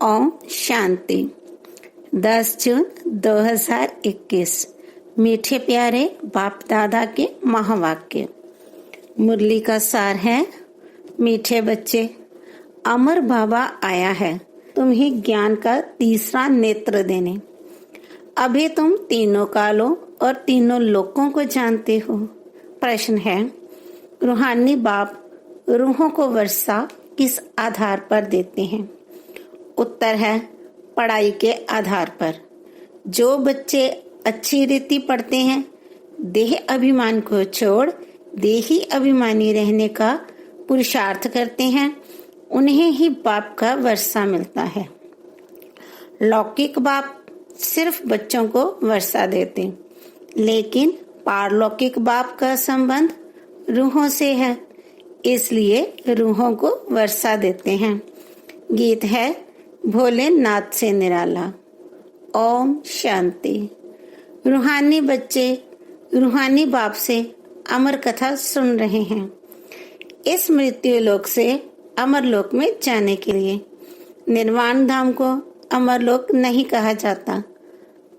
ओम शांति। 10 जून 2021। मीठे प्यारे बाप दादा के महावाक्य। मुरली का सार है, मीठे बच्चे, अमर बाबा आया है तुम्हें ज्ञान का तीसरा नेत्र देने। अभी तुम तीनों कालों और तीनों लोकों को जानते हो। प्रश्न है, रूहानी बाप रूहों को वर्षा किस आधार पर देते हैं? उत्तर है, पढ़ाई के आधार पर। जो बच्चे अच्छी रीति पढ़ते हैं, देह अभिमान को छोड़ देही अभिमानी रहने का पुरुषार्थ करते हैं, उन्हें ही बाप का वर्षा मिलता है। लौकिक बाप सिर्फ बच्चों को वर्षा देते, लेकिन पारलौकिक बाप का संबंध रूहों से है, इसलिए रूहों को वर्षा देते हैं। गीत है भोलेनाथ से निराला। ओम शांति। रूहानी बच्चे रूहानी बाप से अमर कथा सुन रहे हैं। इस मृत्यु लोक से अमर लोक में जाने के लिए निर्वाण धाम को अमर लोक नहीं कहा जाता।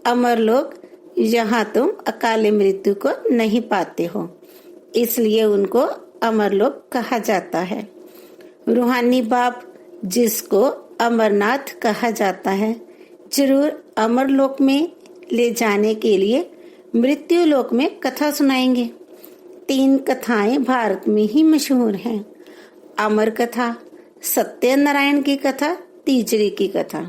अमर लोक यहाँ तुम अकाले मृत्यु को नहीं पाते हो, इसलिए उनको अमर लोक कहा जाता है। रूहानी बाप जिसको अमरनाथ कहा जाता है, जरूर अमर लोक में ले जाने के लिए मृत्यु लोक में कथा सुनाएंगे। 3 कथाएं भारत में ही मशहूर हैं। अमर कथा, सत्यनारायण की कथा, तीजरी की कथा।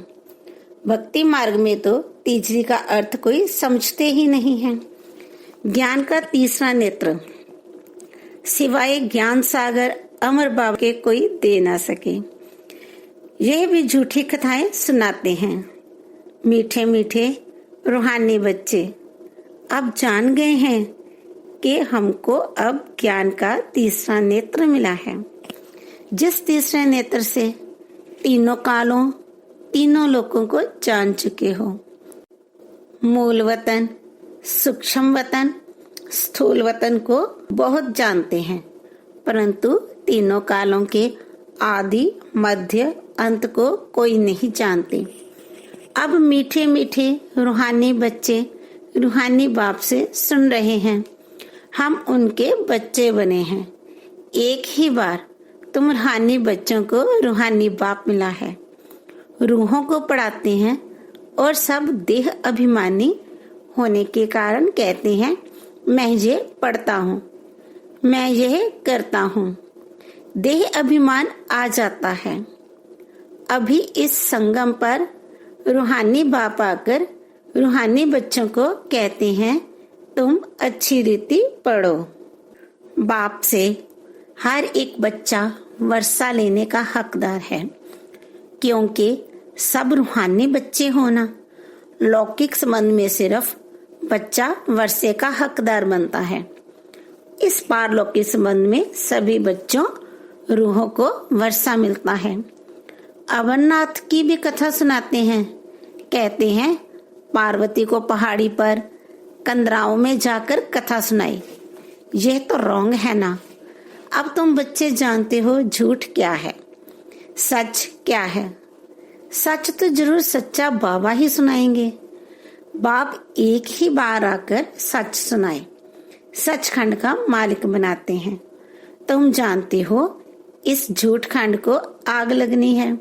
भक्ति मार्ग में तो तीजरी का अर्थ कोई समझते ही नहीं है। ज्ञान का तीसरा नेत्र सिवाय ज्ञान सागर अमर बाबा के कोई दे ना सके। यह भी झूठी कथाएं सुनाते हैं। मीठे मीठे रूहानी बच्चे अब जान गए हैं कि हमको अब ज्ञान का तीसरा नेत्र मिला है, जिस तीसरे नेत्र से तीनों कालों तीनों लोगों को जान चुके हो। मूल वतन, सूक्ष्म वतन, स्थूल वतन को बहुत जानते हैं, परंतु तीनों कालों के आदि मध्य अंत को कोई नहीं जानते। अब मीठे मीठे रूहानी बच्चे रूहानी बाप से सुन रहे हैं। हम उनके बच्चे बने हैं। एक ही बार तुम रूहानी बच्चों को रूहानी बाप मिला है। रूहों को पढ़ाते हैं और सब देह अभिमानी होने के कारण कहते हैं, मैं ये पढ़ता हूँ, मैं यह करता हूँ। देह अभिमान आ जाता है। अभी इस संगम पर रूहानी बाप आकर रूहानी बच्चों को कहते हैं, तुम अच्छी रीति पढ़ो। बाप से हर एक बच्चा वर्षा लेने का हकदार है, क्योंकि सब रूहानी बच्चे होना। लौकिक संबंध में सिर्फ बच्चा वर्षे का हकदार बनता है। इस पारलौकिक संबंध में सभी बच्चों रूहों को वर्षा मिलता है। अमरनाथ की भी कथा सुनाते हैं। कहते हैं, पार्वती को पहाड़ी पर कंदराओं में जाकर कथा सुनाई। यह तो रॉन्ग है ना। अब तुम बच्चे जानते हो झूठ क्या है, सच क्या है। सच तो जरूर सच्चा बाबा ही सुनाएंगे। बाप एक ही बार आकर सच सुनाए, सचखंड का मालिक बनाते हैं। तुम जानते हो इस झूठ खंड को आग लगनी है।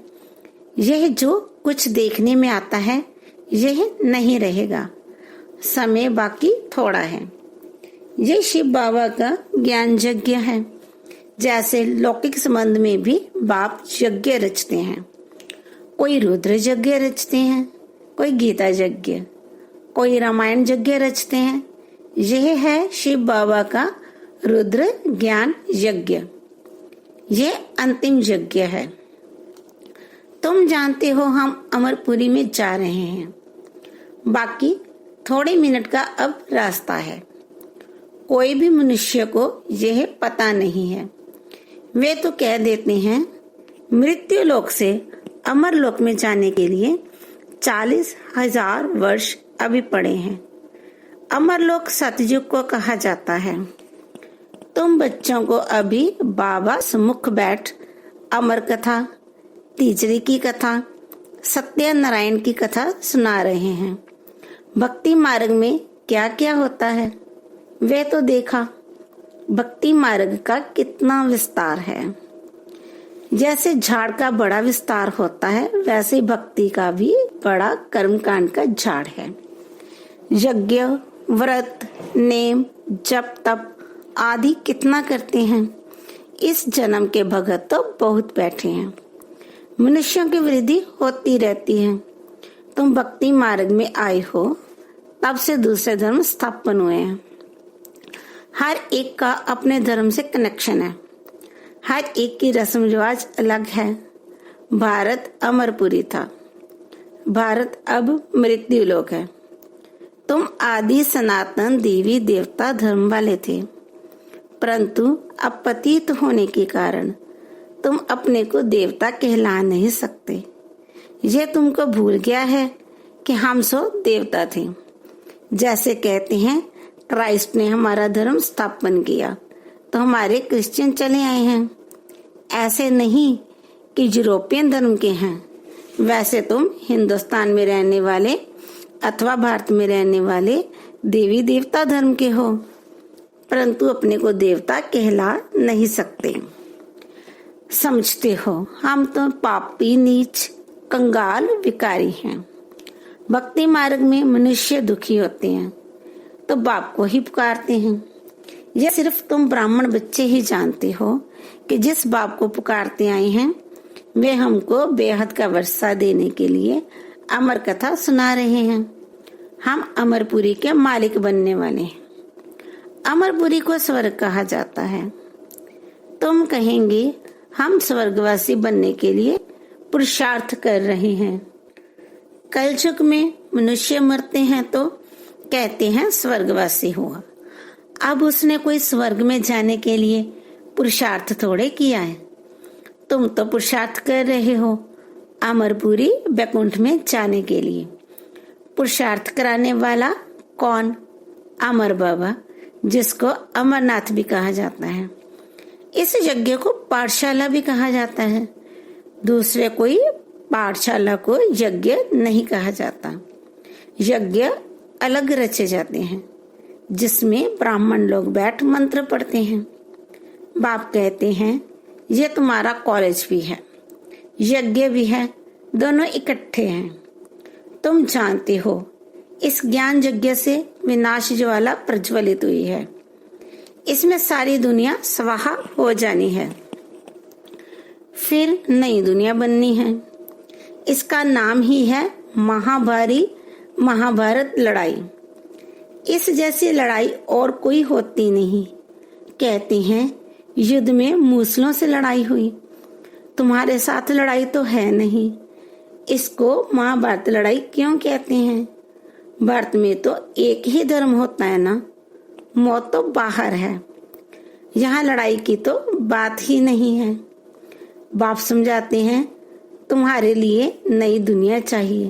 यह जो कुछ देखने में आता है, यह नहीं रहेगा। समय बाकी थोड़ा है। यह शिव बाबा का ज्ञान यज्ञ है। जैसे लौकिक संबंध में भी बाप यज्ञ रचते हैं। कोई रुद्र यज्ञ रचते हैं, कोई गीता यज्ञ, कोई रामायण यज्ञ रचते हैं। यह है शिव बाबा का रुद्र ज्ञान यज्ञ। ये अंतिम यज्ञ है। तुम जानते हो हम अमरपुरी में जा रहे हैं। बाकी थोड़े मिनट का अब रास्ता है। कोई भी मनुष्य को यह पता नहीं है। वे तो कह देते हैं, मृत्यु लोक से अमर लोक में जाने के लिए 40,000 वर्ष अभी पड़े हैं। अमर लोक सतयुग को कहा जाता है। तुम बच्चों को अभी बाबा सम्मुख बैठ अमर कथा, तीजरी की कथा, सत्यनारायण की कथा सुना रहे हैं। भक्ति मार्ग में क्या क्या होता है वे तो देखा। भक्ति मार्ग का कितना विस्तार है। जैसे झाड़ का बड़ा विस्तार होता है, वैसे भक्ति का भी बड़ा कर्मकांड का झाड़ है। यज्ञ, व्रत, नेम, जप, तप आदि कितना करते हैं। इस जन्म के भगत तो बहुत बैठे हैं। मनुष्यों की वृद्धि होती रहती है। तुम भक्ति मार्ग में आए हो, तब से दूसरे धर्म स्थापन हुए हैं। हर एक का अपने धर्म से कनेक्शन है। हर एक की रस्म रिवाज अलग है। भारत अमरपुरी था, भारत अब मृत्यु लोक है। तुम आदि सनातन देवी देवता धर्म वाले थे, परंतु अब पतित होने के कारण तुम अपने को देवता कहला नहीं सकते। यह तुमको भूल गया है कि हम सो देवता थे। जैसे कहते हैं क्राइस्ट ने हमारा धर्म स्थापन किया तो हमारे क्रिश्चियन चले आए हैं। ऐसे नहीं कि यूरोपियन धर्म के हैं। वैसे तुम हिंदुस्तान में रहने वाले अथवा भारत में रहने वाले देवी देवता धर्म के हो, परंतु अपने को देवता कहला नहीं सकते। समझते हो हम तो पापी, नीच, कंगाल, विकारी हैं। भक्ति मार्ग में मनुष्य दुखी होते हैं तो बाप को ही पुकारते हैं। यह सिर्फ तुम ब्राह्मण बच्चे ही जानते हो कि जिस बाप को पुकारते आए हैं वे हमको बेहद का वर्षा देने के लिए अमर कथा सुना रहे हैं। हम अमरपुरी के मालिक बनने वाले हैं। अमरपुरी को स्वर्ग कहा जाता है। तुम कहेंगे हम स्वर्गवासी बनने के लिए पुरुषार्थ कर रहे हैं। कलयुग में मनुष्य मरते हैं तो कहते हैं स्वर्गवासी हुआ। अब उसने कोई स्वर्ग में जाने के लिए पुरुषार्थ थोड़े किया है। तुम तो पुरुषार्थ कर रहे हो अमरपुरी बैकुंठ में जाने के लिए। पुरुषार्थ कराने वाला कौन? अमर बाबा, जिसको अमरनाथ भी कहा जाता है। इस यज्ञ को पाठशाला भी कहा जाता है। दूसरे कोई पाठशाला को यज्ञ नहीं कहा जाता। यज्ञ अलग रचे जाते हैं जिसमें ब्राह्मण लोग बैठ मंत्र पढ़ते हैं। बाप कहते हैं ये तुम्हारा कॉलेज भी है, यज्ञ भी है, दोनों इकट्ठे हैं। तुम जानते हो इस ज्ञान यज्ञ से विनाश ज्वाला प्रज्वलित हुई है। इसमें सारी दुनिया स्वाहा हो जानी है, फिर नई दुनिया बननी है। इसका नाम ही है महाभारत लड़ाई। इस जैसी लड़ाई और कोई होती नहीं। कहते हैं युद्ध में मूसलों से लड़ाई हुई। तुम्हारे साथ लड़ाई तो है नहीं। इसको महाभारत लड़ाई क्यों कहते हैं? भारत में तो एक ही धर्म होता है ना। मौत तो बाहर है, यहाँ लड़ाई की तो बात ही नहीं है। बाप समझाते हैं तुम्हारे लिए नई दुनिया चाहिए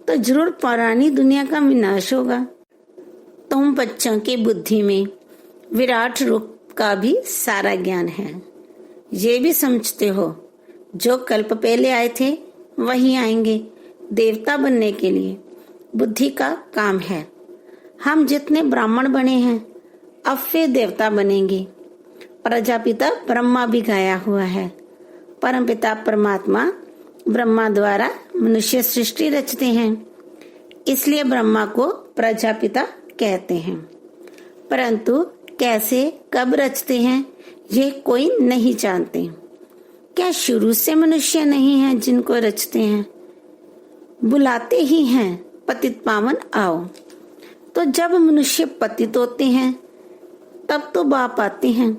तो जरूर पुरानी दुनिया का विनाश होगा। तुम बच्चों की बुद्धि में विराट रूप का भी सारा ज्ञान है। ये भी समझते हो जो कल्प पहले आए थे वही आएंगे देवता बनने के लिए। बुद्धि का काम है। हम जितने ब्राह्मण बने हैं अब फिर देवता बनेंगे। प्रजापिता ब्रह्मा भी गाया हुआ है। परमपिता परमात्मा ब्रह्मा द्वारा मनुष्य सृष्टि रचते हैं, इसलिए ब्रह्मा को प्रजापिता कहते हैं। परंतु कैसे कब रचते हैं ये कोई नहीं जानते। क्या शुरू से मनुष्य नहीं है जिनको रचते हैं? बुलाते ही हैं पतित पावन आओ। तो जब मनुष्य पतित होते हैं तब तो बाप आते हैं।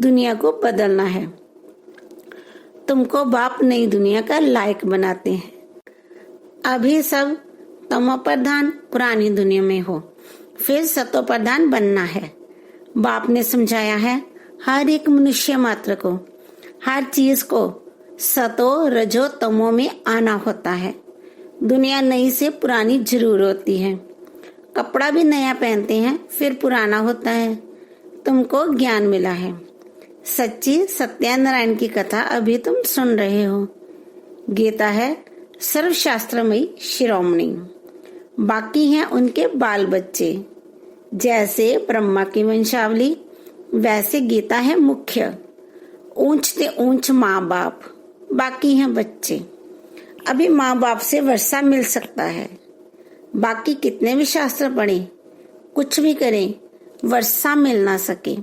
दुनिया को बदलना है। तुमको बाप नई दुनिया का लायक बनाते हैं। अभी सब तमो प्रधान पुरानी दुनिया में हो, फिर सतो प्रधान बनना है। बाप ने समझाया है हर एक मनुष्य मात्र को हर चीज को सतो रजो तमो में आना होता है। दुनिया नई से पुरानी जरूर होती है। कपड़ा भी नया पहनते हैं फिर पुराना होता है। तुमको ज्ञान मिला है। सच्ची सत्यनारायण की कथा अभी तुम सुन रहे हो। गीता है सर्वशास्त्रमयी शिरोमणि। बाकी हैं उनके बाल बच्चे, जैसे ब्रह्मा की वंशावली वैसे गीता है मुख्य। ऊंच से ऊंच माँ बाप, बाकी हैं बच्चे। अभी माँ बाप से वर्षा मिल सकता है, बाकी कितने भी शास्त्र पढ़ें, कुछ भी करें, वर्षा मिल ना सके।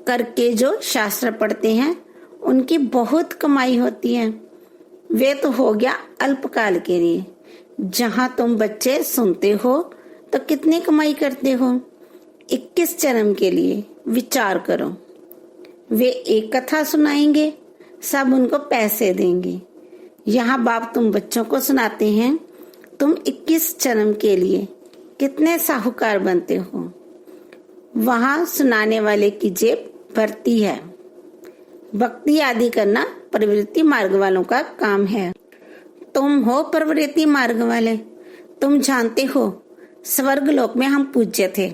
करके जो शास्त्र पढ़ते हैं उनकी बहुत कमाई होती है। वे तो हो गया अल्पकाल के लिए। जहां तुम बच्चे सुनते हो तो कितनी कमाई करते हो। 21 जन्म के लिए विचार करो। वे एक कथा सुनाएंगे, सब उनको पैसे देंगे। यहाँ बाप तुम बच्चों को सुनाते हैं, तुम 21 जन्म के लिए कितने साहूकार बनते हो। वहां सुनाने वाले की जेब भरती है। भक्ति आदि करना प्रवृत्ति मार्ग वालों का काम है। तुम हो प्रवृत्ति मार्ग वाले। तुम जानते हो स्वर्ग लोक में हम पूज्य थे,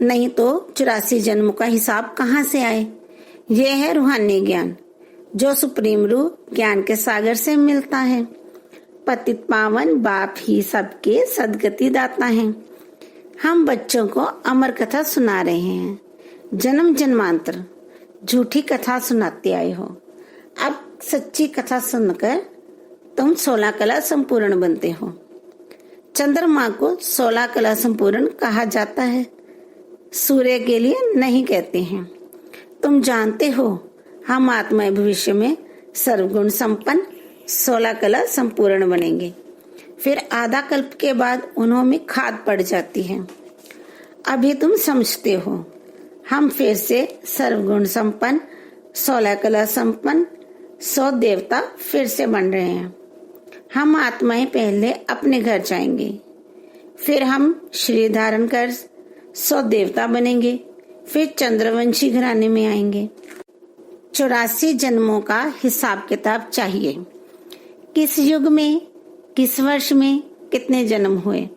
नहीं तो 84 जन्मों का हिसाब कहाँ से आए। यह है रूहानी ज्ञान जो सुप्रीम रूह ज्ञान के सागर से मिलता है। पतित पावन बाप ही सबके सदगति दाता है। हम बच्चों को अमर कथा सुना रहे हैं। जन्म जन्मांतर झूठी कथा सुनाते आए हो। अब सच्ची कथा सुनकर तुम 16 कला संपूर्ण बनते हो। चंद्रमा को 16 कला संपूर्ण कहा जाता है, सूर्य के लिए नहीं कहते हैं। तुम जानते हो हम आत्मा भविष्य में सर्वगुण संपन्न 16 कला संपूर्ण बनेंगे। फिर आधा कल्प के बाद उन्होंने खाद पड़ जाती है। अभी तुम समझते हो हम फिर से सर्वगुण संपन्न 16 कला संपन्न 100 देवता फिर से बन रहे हैं। हम आत्माएं पहले अपने घर जाएंगे, फिर हम शरीर धारण कर 100 देवता बनेंगे, फिर चंद्रवंशी घराने में आएंगे। 84 जन्मों का हिसाब किताब चाहिए। किस युग में, किस वर्ष में कितने जन्म हुए।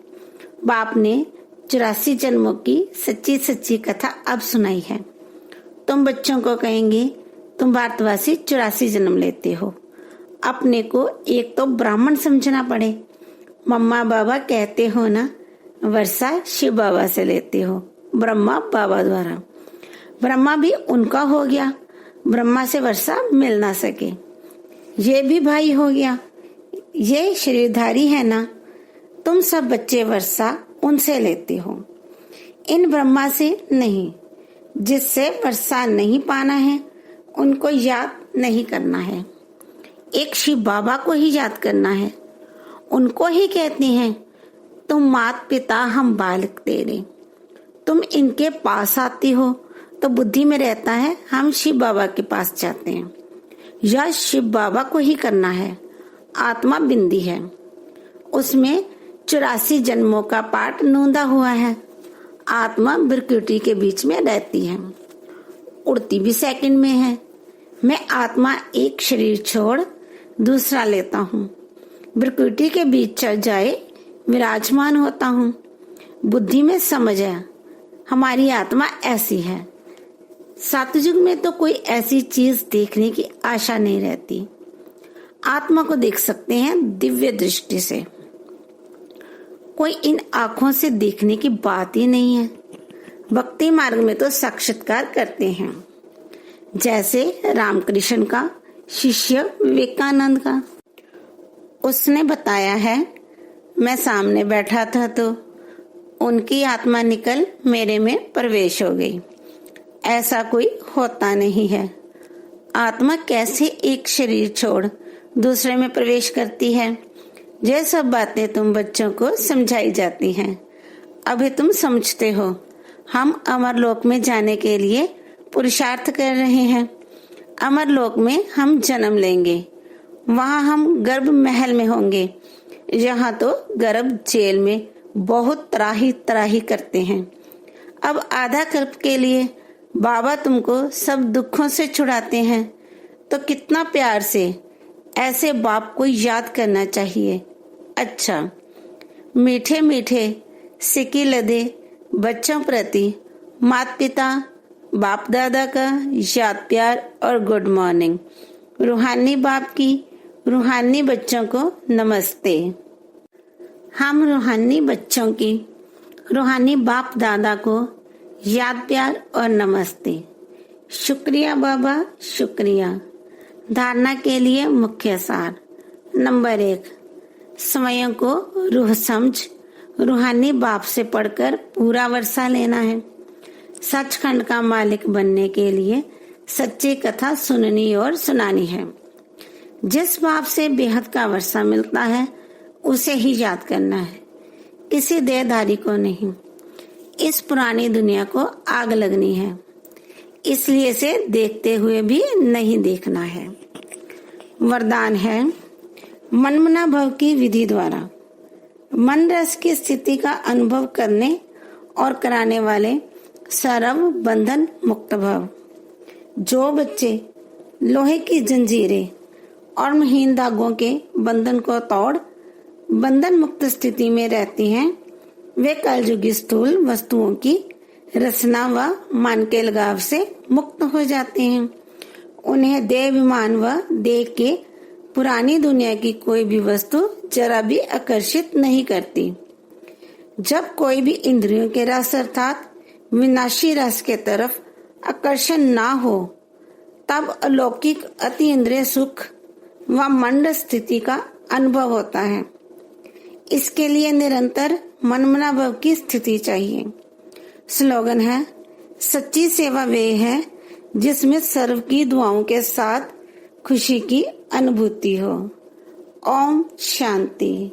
बाप ने 84 जन्मों की सच्ची सच्ची कथा अब सुनाई है। तुम बच्चों को कहेंगे तुम भारतवासी 84 जन्म लेते हो। अपने को एक तो ब्राह्मण समझना पड़े। मम्मा बाबा कहते हो ना, वर्षा शिव बाबा से लेते हो, ब्रह्मा बाबा द्वारा। ब्रह्मा भी उनका हो गया, ब्रह्मा से वर्षा मिल ना सके। ये भी भाई हो गया, ये शरीरधारी है ना। तुम सब बच्चे वर्षा उनसे लेते हो, इन ब्रह्मा से नहीं। जिससे वर्षा नहीं पाना है उनको याद नहीं करना है, एक शिव बाबा को ही याद करना है। उनको ही कहते हैं तुम मात पिता हम बालक तेरे। तुम इनके पास आती हो तो बुद्धि में रहता है हम शिव बाबा के पास जाते हैं, या शिव बाबा को ही करना है। आत्मा बिंदी है, उसमें 84 जन्मों का पाठ नूंदा हुआ है। आत्मा बिरकुटी के बीच में रहती है, उड़ती भी सेकंड में है। मैं आत्मा एक शरीर छोड़ दूसरा लेता हूँ, बिरकुटी के बीच चल जाए विराजमान होता हूँ। बुद्धि में समझ है हमारी आत्मा ऐसी है। सतयुग में तो कोई ऐसी चीज देखने की आशा नहीं रहती। आत्मा को देख सकते हैं दिव्य दृष्टि से, कोई इन आंखों से देखने की बात ही नहीं है। भक्ति मार्ग में तो साक्षात्कार करते हैं, जैसे रामकृष्ण का शिष्य विवेकानंद का। उसने बताया है मैं सामने बैठा था तो उनकी आत्मा निकल मेरे में प्रवेश हो गई। ऐसा कोई होता नहीं है। आत्मा कैसे एक शरीर छोड़ दूसरे में प्रवेश करती है। ये सब बातें तुम बच्चों को समझाई जाती हैं। अभी तुम समझते हो हम अमरलोक में जाने के लिए पुरुषार्थ कर रहे हैं। अमरलोक में हम जन्म लेंगे, वहां हम गर्भ महल में होंगे। यहाँ तो गर्भ जेल में बहुत त्राही त्राही करते हैं। अब आधा कल्प के लिए बाबा तुमको सब दुखों से छुड़ाते हैं, तो कितना प्यार से ऐसे बाप को याद करना चाहिए। अच्छा, मीठे मीठे सिक्के लदे बच्चों प्रति माता पिता बाप दादा का याद प्यार और गुड मॉर्निंग। रूहानी बाप की रूहानी बच्चों को नमस्ते। हम रूहानी बच्चों की रूहानी बाप दादा को याद, प्यार और नमस्ते। शुक्रिया बाबा, शुक्रिया। धारणा के लिए मुख्य सार। नंबर 1, समयों को रूह समझ रूहानी बाप से पढ़कर पूरा वर्षा लेना है। सचखंड का मालिक बनने के लिए सच्ची कथा सुननी और सुनानी है। जिस बाप से बेहद का वर्षा मिलता है उसे ही याद करना है, किसी देहधारी को नहीं। इस पुरानी दुनिया को आग लगनी है, इसलिए इसे देखते हुए भी नहीं देखना है। वरदान है, मनमना भव की विधि द्वारा मन रस की स्थिति का अनुभव करने और कराने वाले सर्व बंधन मुक्त भव। जो बच्चे लोहे की जंजीरें और महीन धागों के बंधन को तोड़ बंधन मुक्त स्थिति में रहती हैं, वे कलयुगी स्थूल वस्तुओं की रचना व मान के लगाव से मुक्त हो जाते हैं। उन्हें देहाभिमान व देह के पुरानी दुनिया की कोई भी वस्तु जरा भी आकर्षित नहीं करती। जब कोई भी इंद्रियों के रस अर्थात विनाशी रस के तरफ आकर्षण ना हो, तब अलौकिक अति इंद्रिय सुख व मंड स्थिति का अनुभव होता है। इसके लिए निरंतर मनमना भव की स्थिति चाहिए। स्लोगन है, सच्ची सेवा वे है जिसमें सर्व की दुआओं के साथ खुशी की अनुभूति हो। ओम शांति।